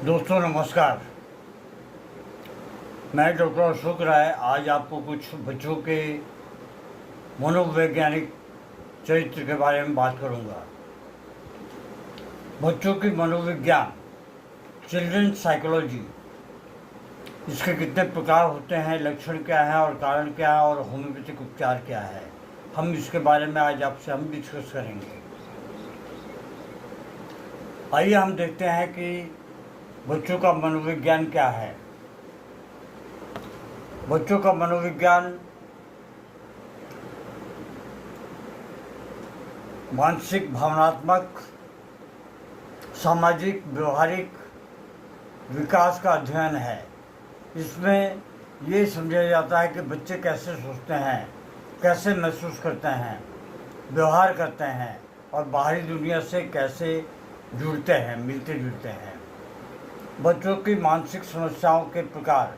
दोस्तों नमस्कार। मैं डॉक्टर अशोक राय आज आपको कुछ बच्चों के मनोवैज्ञानिक चरित्र के बारे में बात करूंगा। बच्चों की मनोविज्ञान, चिल्ड्रन साइकोलॉजी, इसके कितने प्रकार होते हैं, लक्षण क्या है और कारण क्या है और होम्योपैथिक उपचार क्या है, हम इसके बारे में आज आपसे हम डिस्कस करेंगे। आइए हम देखते हैं कि बच्चों का मनोविज्ञान क्या है। बच्चों का मनोविज्ञान मानसिक, भावनात्मक, सामाजिक, व्यवहारिक विकास का अध्ययन है। इसमें ये समझा जाता है कि बच्चे कैसे सोचते हैं, कैसे महसूस करते हैं, व्यवहार करते हैं और बाहरी दुनिया से कैसे जुड़ते हैं, मिलते जुलते हैं। बच्चों की मानसिक समस्याओं के प्रकार: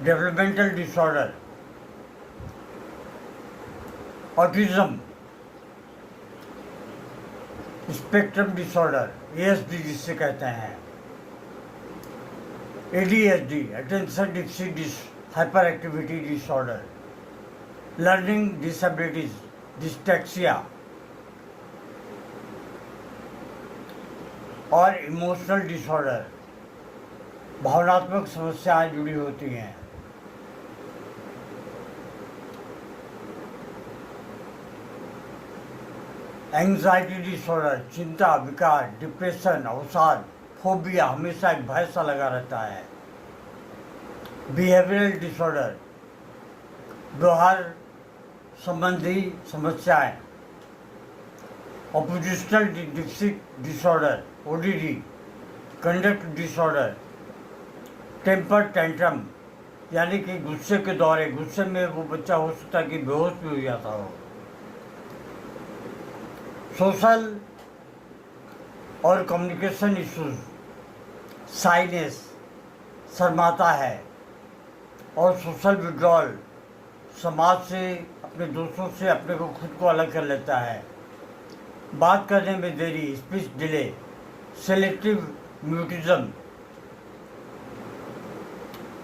developmental disorder, autism, spectrum disorder, ASD जिसे कहते हैं, ADHD, attention deficit hyper activity disorder, learning disabilities, dyslexia और इमोशनल डिसऑर्डर, भावनात्मक समस्याएं जुड़ी होती हैं। एंग्जाइटी डिसऑर्डर, चिंता, विकार, डिप्रेशन, अवसाद, फोबिया, हमेशा एक भय सा लगा रहता है। बिहेवियरल डिसऑर्डर, व्यवहार संबंधी समस्याएं। Oppositional deficit disorder, ODD, conduct disorder, temper tantrum, यानी कि गुस्से के दौरे, गुस्से में वो बच्चा हो सकता है कि बेहोश भी हो जाता हो। सोशल और कम्युनिकेशन इश्यूज, साइनेस, शर्माता है और सोशल विड्रॉल, समाज से, अपने दोस्तों से अपने को खुद को अलग कर लेता है। बात करने में देरी, स्पीच डिले, सेलेक्टिव म्यूटिज्म।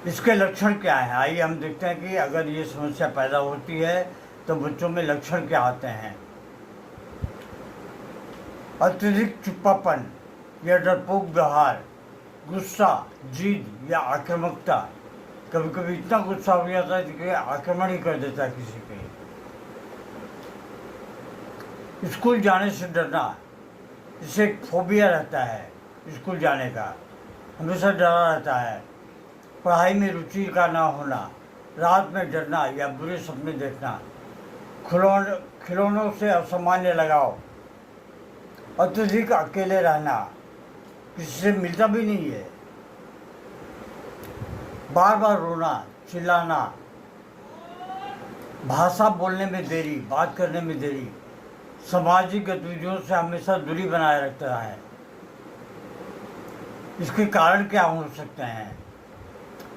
इसके लक्षण क्या है? आइए हम देखते हैं कि अगर ये समस्या पैदा होती है तो बच्चों में लक्षण क्या आते हैं। अत्यधिक चुप्पापन या डरपोक व्यवहार, गुस्सा, जिद या आक्रामकता। कभी कभी इतना गुस्सा हो जाता है कि आक्रमण ही कर देता है किसी पे। स्कूल जाने से डरना, इसे एक फोबिया रहता है स्कूल जाने का, हमेशा डरा रहता है। पढ़ाई में रुचि का ना होना, रात में डरना या बुरे सपने देखना, खिलौनों से असामान्य लगाव, अत्यधिक अकेले रहना, किसी से मिलता भी नहीं है, बार बार रोना, चिल्लाना, भाषा बोलने में देरी, बात करने में देरी, सामाजिक गतिविधियों से हमेशा दूरी बनाए रखता है। इसके कारण क्या हो सकते हैं?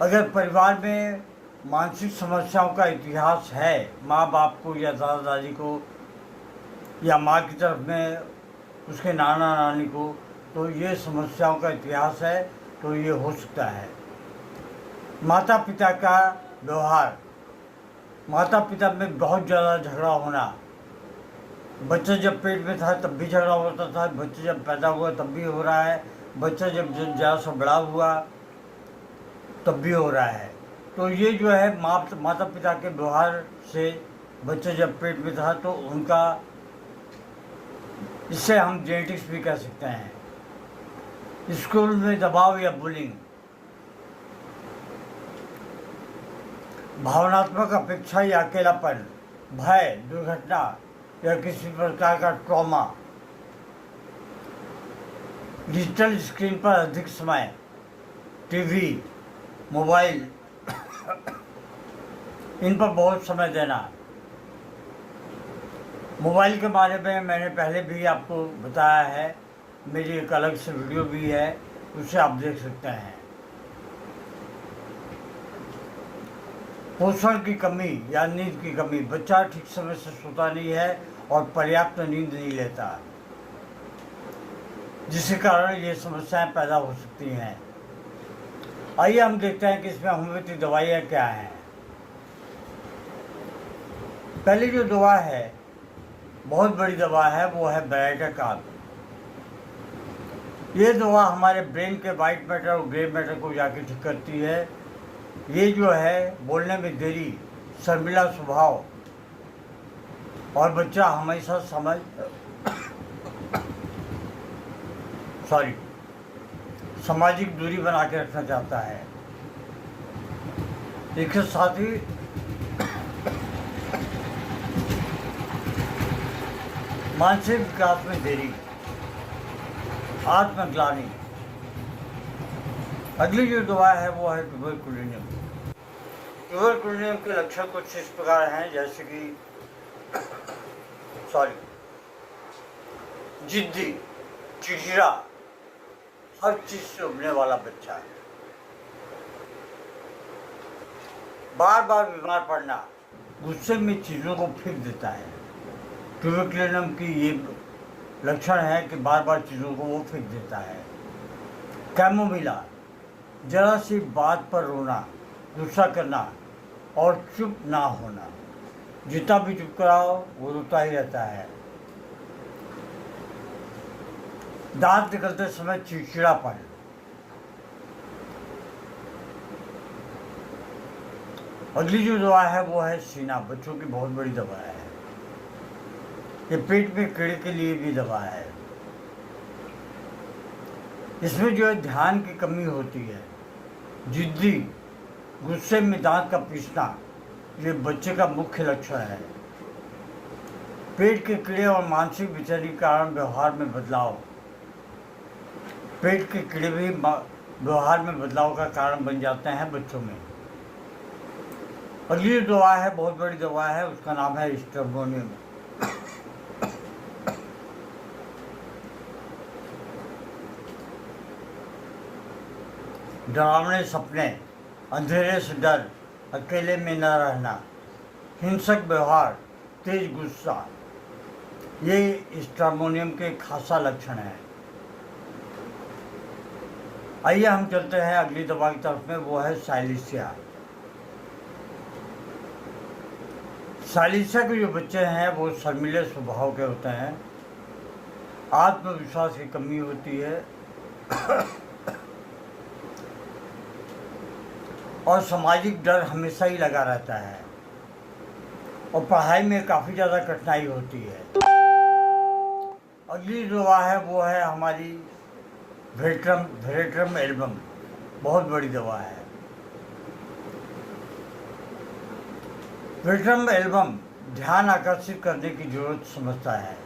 अगर परिवार में मानसिक समस्याओं का इतिहास है, माँ बाप को या दादा दादी को या माँ की तरफ में उसके नाना नानी को, तो ये समस्याओं का इतिहास है, तो ये हो सकता है। माता पिता का व्यवहार, माता पिता में बहुत ज़्यादा झगड़ा होना। बच्चा जब पेट में था तब भी झगड़ा होता था, बच्चा जब पैदा हुआ तब भी हो रहा है, बच्चा जब ज़्यादा सा बड़ा हुआ तब भी हो रहा है। तो ये जो है माता पिता के व्यवहार से, बच्चा जब पेट में था तो उनका, इससे हम जेनेटिक्स भी कह सकते हैं। स्कूल में दबाव या बुलिंग, भावनात्मक अपेक्षा या अकेलापन, भय, दुर्घटना या किसी प्रकार का ट्रॉमा, डिजिटल स्क्रीन पर अधिक समय, टीवी, मोबाइल, इन पर बहुत समय देना। मोबाइल के बारे में मैंने पहले भी आपको बताया है, मेरी एक अलग से वीडियो भी है, उसे आप देख सकते हैं। पोषण की कमी या नींद की कमी, बच्चा ठीक समय से सोता नहीं है और पर्याप्त नींद नहीं लेता। जिसके कारण ये समस्याएं पैदा हो सकती हैं। आइए हम देखते हैं कि इसमें होम्योपैथिक दवाइयाँ क्या हैं। पहली जो दवा है, बहुत बड़ी दवा है, वो है ब्राइटाकार्ब। ये दवा हमारे ब्रेन के वाइट मैटर और ग्रे मैटर को जाके ठीक करती है। ये जो है बोलने में देरी, शर्मिला स्वभाव और बच्चा हमेशा सामाजिक दूरी बना के रखना चाहता है। इसके साथ ही मानसिक विकास में देरी, आत्मग्लानि। अगली जो दवा है वो है ट्यूबरकुलिनियम। ट्यूबरकुलिनियम के लक्षण कुछ इस प्रकार हैं, जैसे कि जिद्दी, चिड़चिड़ा, हर चीज से उबने वाला बच्चा, बार बार बीमार पड़ना, गुस्से में चीज़ों को फेंक देता है। ट्यूबरकुलिनियम की ये लक्षण है कि बार बार चीज़ों को वो फेंक देता है। कैमोमिला, जरा सी बात पर रोना, गुस्सा करना और चुप ना होना। जितना भी चुप कराओ वो रोता ही रहता है। दांत निकलते समय चिड़चिड़ापन। अगली जो दवा है वो है सीना, बच्चों की बहुत बड़ी दवा है। ये पेट में कीड़े के लिए भी दवा है। इसमें जो है ध्यान की कमी होती है, जिद्दी, गुस्से में दांत का पीसना, ये बच्चे का मुख्य लक्षण है। पेट के कीड़े और मानसिक बेचैनी के कारण व्यवहार में बदलाव। पेट के कीड़े भी व्यवहार में बदलाव का कारण बन जाते हैं बच्चों में। अगली दवा है, बहुत बड़ी दवा है, उसका नाम है स्ट्रेबोनियम। डरावने सपने, अंधेरे से डर, अकेले में न रहना, हिंसक व्यवहार, तेज गुस्सा, ये स्ट्रेबोनियम के खासा लक्षण हैं। आइए हम चलते हैं अगली दवा की तरफ में, वो है साइलेंसिया। साइलेंसिया के जो बच्चे हैं वो शर्मीले स्वभाव के होते हैं, आत्मविश्वास की कमी होती है और सामाजिक डर हमेशा ही लगा रहता है और पढ़ाई में काफ़ी ज़्यादा कठिनाई होती है। अगली दवा है वो है हमारी वेरेट्रम एल्बम, बहुत बड़ी दवा है। वेरेट्रम एल्बम ध्यान आकर्षित करने की जरूरत समझता है।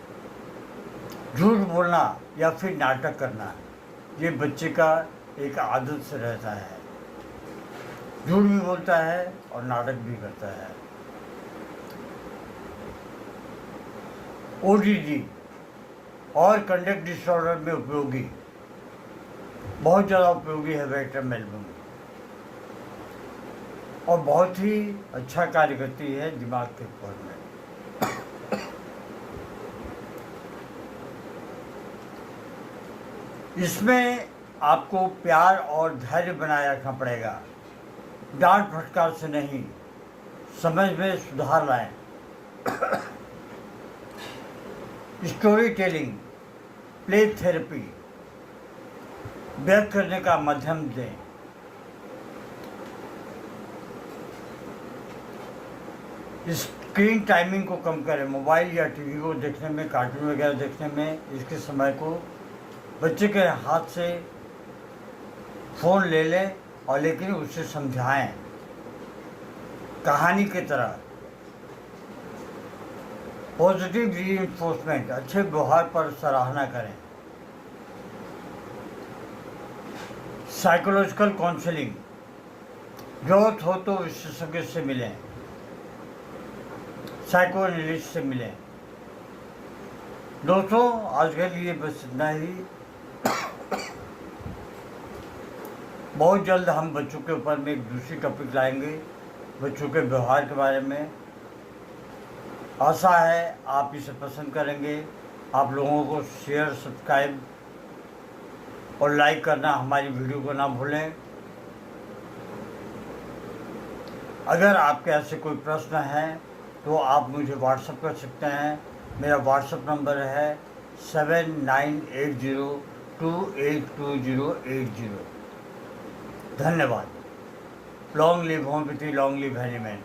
झूठ बोलना या फिर नाटक करना, ये बच्चे का एक आदत से रहता है। झूठ भी बोलता है और नाटक भी करता है। ODD और कंडक्ट डिसऑर्डर में उपयोगी, बहुत ज़्यादा उपयोगी है वेरेट्रम एल्बम और बहुत ही अच्छा कार्य करती है दिमाग के ऊपर में। इसमें आपको प्यार और धैर्य बनाए रखना पड़ेगा, डांट फटकार से नहीं, समझ में सुधार लाएं। स्टोरी टेलिंग, प्ले थेरेपी, व्यक्त करने का माध्यम दें। स्क्रीन टाइमिंग को कम करें, मोबाइल या टीवी को देखने में, कार्टून वगैरह देखने में इसके समय को बच्चे के हाथ से फ़ोन ले लें और लेकिन उसे समझाएं कहानी की तरह। पॉजिटिव रीइंफोर्समेंट, अच्छे व्यवहार पर सराहना करें। साइकोलॉजिकल काउंसलिंग, जरूरत हो तो विशेषज्ञ से मिलें, साइको एनालिस्ट से मिलें। दोस्तों आज के लिए बस इतना ही। बहुत जल्द हम बच्चों के ऊपर में एक दूसरी टॉपिक लाएंगे, बच्चों के व्यवहार के बारे में। आशा है आप इसे पसंद करेंगे। आप लोगों को शेयर, सब्सक्राइब और लाइक करना हमारी वीडियो को ना भूलें। अगर आपके ऐसे कोई प्रश्न है तो आप मुझे व्हाट्सएप कर सकते हैं। मेरा व्हाट्सएप नंबर है 7980282080। धन्यवाद। Long live homeopathy, long live Hahnemann.